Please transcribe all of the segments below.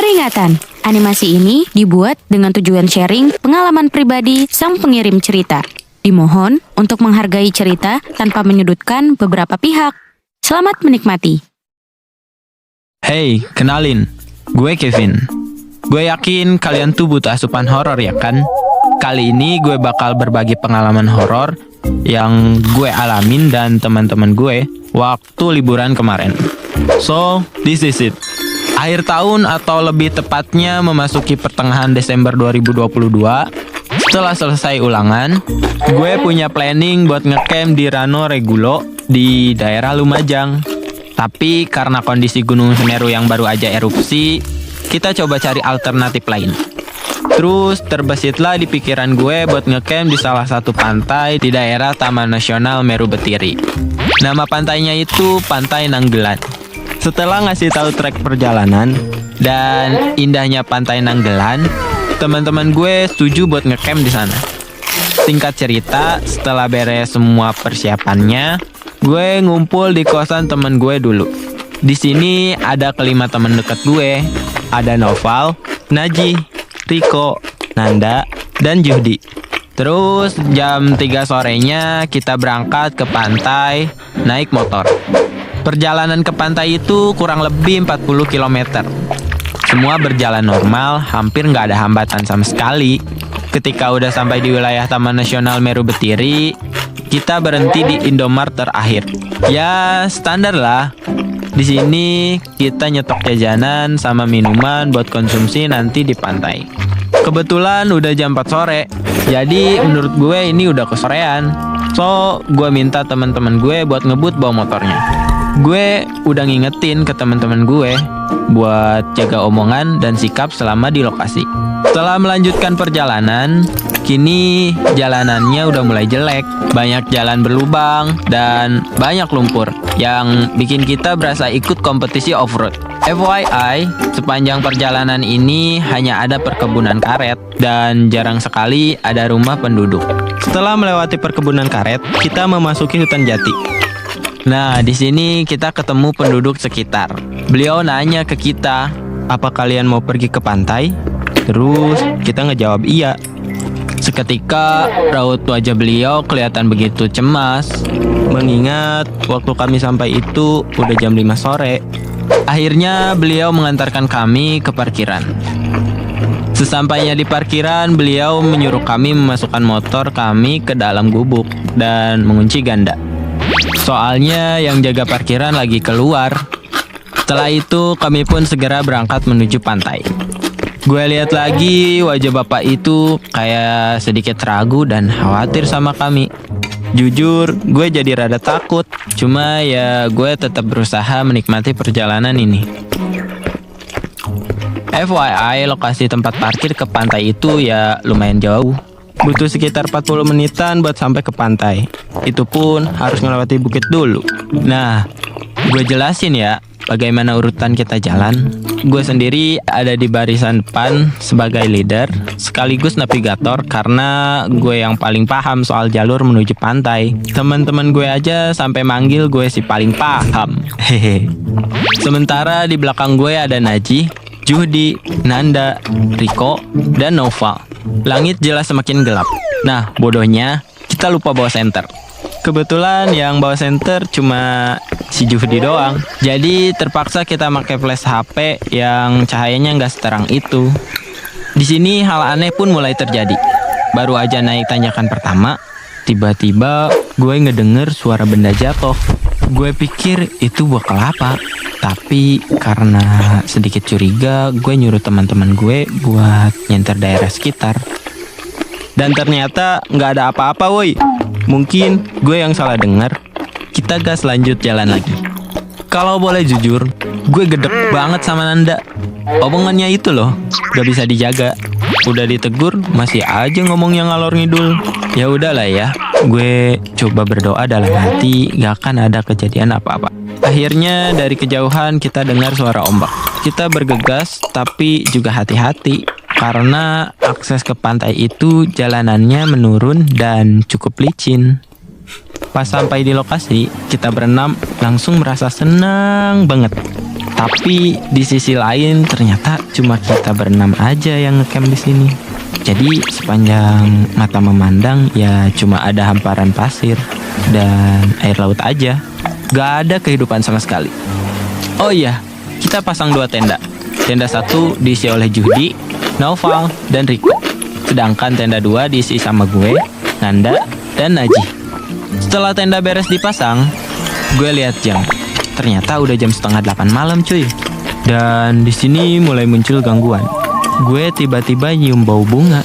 Peringatan, animasi ini dibuat dengan tujuan sharing pengalaman pribadi sang pengirim cerita. Dimohon untuk menghargai cerita tanpa menyudutkan beberapa pihak. Selamat menikmati. Hey, kenalin. Gue Kevin. Gue yakin kalian tuh butuh asupan horor ya kan? Kali ini gue bakal berbagi pengalaman horor yang gue alamin dan teman-teman gue waktu liburan kemarin. So, this is it. Akhir tahun atau lebih tepatnya memasuki pertengahan Desember 2022, setelah selesai ulangan, gue punya planning buat ngecamp di Rano Regulo di daerah Lumajang. Tapi karena kondisi Gunung Semeru yang baru aja erupsi, kita coba cari alternatif lain. Terus terbesitlah di pikiran gue buat ngecamp di salah satu pantai di daerah Taman Nasional Meru Betiri. Nama pantainya itu Pantai Nanggelan. Setelah ngasih tahu trek perjalanan dan indahnya Pantai Nanggelan, teman-teman gue setuju buat ngecamp di sana. Singkat cerita, setelah beres semua persiapannya, gue ngumpul di kosan temen gue dulu. Di sini ada kelima teman dekat gue. Ada Noval, Naji, Riko, Nanda, dan Juhdi. Terus jam 3 sorenya kita berangkat ke pantai naik motor. Perjalanan ke pantai itu kurang lebih 40 km. Semua berjalan normal, hampir nggak ada hambatan sama sekali. Ketika udah sampai di wilayah Taman Nasional Meru Betiri, kita berhenti di Indomart terakhir. Ya, standar lah. Di sini kita nyetok jajanan sama minuman buat konsumsi nanti di pantai. Kebetulan udah jam 4 sore, jadi menurut gue ini udah kesorean. So, gue minta teman-teman gue buat ngebut bawa motornya. Gue udah ngingetin ke teman-teman gue buat jaga omongan dan sikap selama di lokasi. Setelah melanjutkan perjalanan, kini jalanannya udah mulai jelek. Banyak jalan berlubang dan banyak lumpur yang bikin kita berasa ikut kompetisi off-road. FYI, sepanjang perjalanan ini hanya ada perkebunan karet dan jarang sekali ada rumah penduduk. Setelah melewati perkebunan karet, kita memasuki hutan jati. Nah, di sini kita ketemu penduduk sekitar. Beliau nanya ke kita, "Apa kalian mau pergi ke pantai?" Terus kita ngejawab iya. Seketika raut wajah beliau kelihatan begitu cemas, mengingat waktu kami sampai itu udah jam 5 sore. Akhirnya beliau mengantarkan kami ke parkiran. Sesampainya di parkiran, beliau menyuruh kami memasukkan motor kami ke dalam gubuk dan mengunci ganda. Soalnya yang jaga parkiran lagi keluar. Setelah itu kami pun segera berangkat menuju pantai. Gue lihat lagi wajah bapak itu kayak sedikit ragu dan khawatir sama kami. Jujur, gue jadi rada takut. Cuma ya gue tetap berusaha menikmati perjalanan ini. FYI, lokasi tempat parkir ke pantai itu ya lumayan jauh. Butuh sekitar 40 menitan buat sampai ke pantai. Itu pun harus melewati bukit dulu. Nah, gue jelasin ya bagaimana urutan kita jalan. Gue sendiri ada di barisan depan sebagai leader, sekaligus navigator karena gue yang paling paham soal jalur menuju pantai. Teman-teman gue aja sampai manggil gue si paling paham. Hehe. Sementara di belakang gue ada Naji, Juhdi, Nanda, Riko, dan Noval. Langit jelas semakin gelap. Nah, bodohnya kita lupa bawa senter. Kebetulan yang bawa senter cuma si Juhdi doang. Jadi terpaksa kita pakai flash HP yang cahayanya nggak seterang itu. Di sini hal aneh pun mulai terjadi. Baru aja naik tanjakan pertama, tiba-tiba gue ngedenger suara benda jatuh. Gue pikir itu buah kelapa. Tapi karena sedikit curiga, gue nyuruh teman-teman gue buat nyenter daerah sekitar. Dan ternyata nggak ada apa-apa woi. Mungkin gue yang salah dengar. Kita gas lanjut jalan lagi. Kalau boleh jujur, gue gedek banget sama Nanda. Omongannya itu loh, gak bisa dijaga. Udah ditegur, masih aja ngomong yang ngalor ngidul. Ya udahlah ya, gue coba berdoa dalam hati gak akan ada kejadian apa-apa. Akhirnya dari kejauhan kita dengar suara ombak. Kita bergegas tapi juga hati-hati karena akses ke pantai itu jalanannya menurun dan cukup licin. Pas sampai di lokasi, kita berenam langsung merasa senang banget. Tapi di sisi lain ternyata cuma kita berenam aja yang ngecamp di sini. Jadi sepanjang mata memandang ya cuma ada hamparan pasir dan air laut aja. Gak ada kehidupan sama sekali. Oh iya, kita pasang 2 tenda. Tenda 1 diisi oleh Juhdi, Naufal, dan Riko. Sedangkan tenda 2 diisi sama gue, Nanda, dan Najih. Setelah tenda beres dipasang, gue lihat jam. Ternyata udah jam 7:30 malam cuy. Dan di sini mulai muncul gangguan. Gue tiba-tiba nyium bau bunga.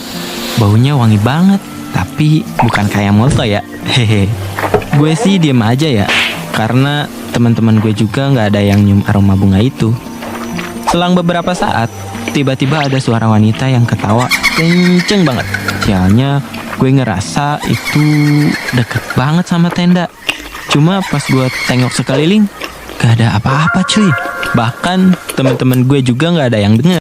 Baunya wangi banget, tapi bukan kayak molto ya. Hehe. Gue sih diem aja ya, karena teman-teman gue juga nggak ada yang nyium aroma bunga itu. Selang beberapa saat, tiba-tiba ada suara wanita yang ketawa kenceng banget. Sialnya, gue ngerasa itu deket banget sama tenda. Cuma pas gue tengok sekeliling, gak ada apa-apa cuy. Bahkan teman-teman gue juga nggak ada yang dengar.